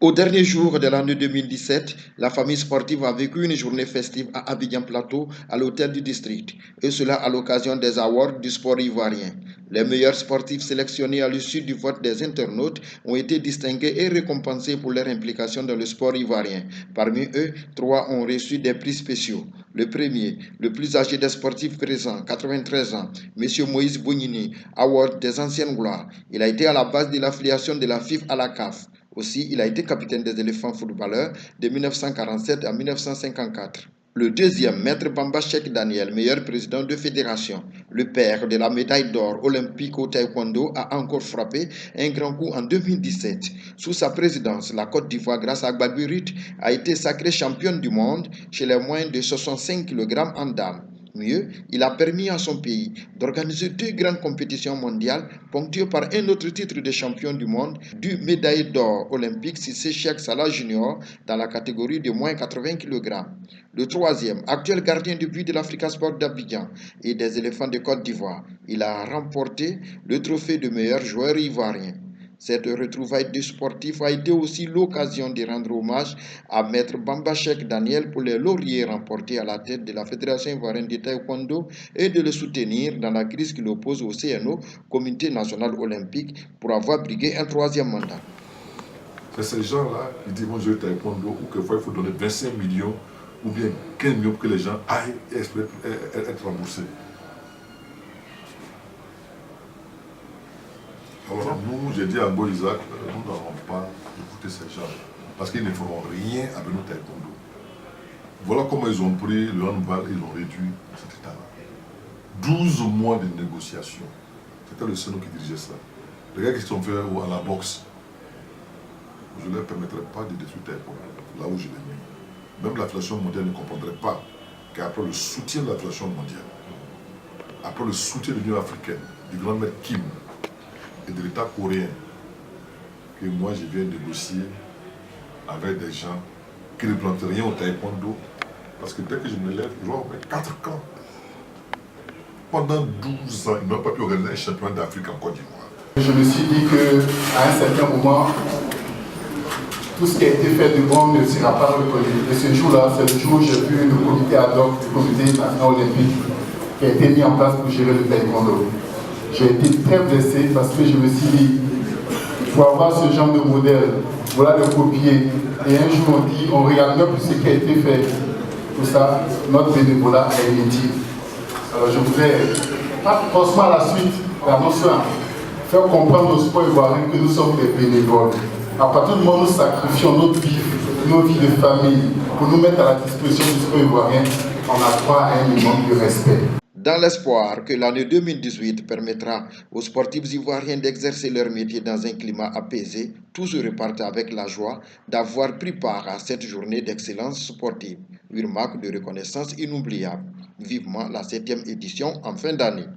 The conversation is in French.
Au dernier jour de l'année 2017, la famille sportive a vécu une journée festive à Abidjan Plateau, à l'hôtel du district, et cela à l'occasion des awards du sport ivoirien. Les meilleurs sportifs sélectionnés à l'issue du vote des internautes ont été distingués et récompensés pour leur implication dans le sport ivoirien. Parmi eux, 3 ont reçu des prix spéciaux. Le premier, le plus âgé des sportifs présents, 93 ans, M. Moïse Bounini, Award des anciennes gloires. Il a été à la base de l'affiliation de la FIF à la CAF. Aussi, il a été capitaine des éléphants footballeurs de 1947 à 1954. Le deuxième, Maître Bamba Cheikh Daniel, meilleur président de fédération. Le père de la médaille d'or olympique au taekwondo a encore frappé un grand coup en 2017. Sous sa présidence, la Côte d'Ivoire, grâce à Gbagburit, a été sacrée championne du monde chez les moins de 65 kg en dames. Mieux, il a permis à son pays d'organiser 2 grandes compétitions mondiales ponctuées par un autre titre de champion du monde du médaille d'or olympique Cissé Cheikh Salah Junior dans la catégorie de moins 80 kg. Le troisième, actuel gardien de but de l'Africa Sport d'Abidjan et des éléphants de Côte d'Ivoire, il a remporté le trophée de meilleur joueur ivoirien. Cette retrouvaille de sportifs a été aussi l'occasion de rendre hommage à Maître Bamba Cheikh Daniel pour les lauriers remportés à la tête de la Fédération ivoirienne de taekwondo et de le soutenir dans la crise qui l'oppose au CNO, Comité national olympique, pour avoir brigué un 3e mandat. C'est ces gens-là qui disent, moi je veux taekwondo, ou qu'il faut donner 25 millions ou bien 15 millions pour que les gens aillent être remboursés. Alors nous, j'ai dit à Bo Isaac, nous n'allons pas écouter ces gens, parce qu'ils ne feront rien avec nous taekwondo. Voilà comment ils ont pris le handball, ils ont réduit cet état-là. 12 mois de négociations. C'était le CNO qui dirigeait ça. Les gars qui sont faits à la boxe, je ne leur permettrai pas de détruire taekwondo, là où je l'ai mis. Même l'inflation mondiale ne comprendrait pas qu'après le soutien de l'inflation mondiale, après le soutien de l'Union africaine, du grand maître Kim, et de l'État coréen, que moi je viens négocier avec des gens qui ne plantent rien au taekwondo, parce que dès que je me lève, je vois 4 camps. Pendant 12 ans, ils n'ont pas pu organiser un championnat d'Afrique en Côte d'Ivoire. Je me suis dit qu'à un certain moment, tout ce qui a été fait de bon ne sera pas reconnu. Et ce jour-là, c'est le jour où j'ai vu le comité ad hoc du comité national olympique qui a été mis en place pour gérer le taekwondo. J'ai été très blessé parce que je me suis dit, il faut avoir ce genre de modèle, voilà le copier. Et un jour on dit, on regarde même plus ce qui a été fait. Tout ça, notre bénévolat est inutile. Alors je voudrais, pas forcément à la suite, la notion, faire comprendre au sport ivoirien que nous sommes des bénévoles. À partir du moment où nous sacrifions notre vie, nos vies de famille, pour nous mettre à la disposition du sport ivoirien, on a droit à un minimum de respect. Dans l'espoir que l'année 2018 permettra aux sportifs ivoiriens d'exercer leur métier dans un climat apaisé, tous repartent avec la joie d'avoir pris part à cette journée d'excellence sportive, une marque de reconnaissance inoubliable. Vivement la 7e édition en fin d'année.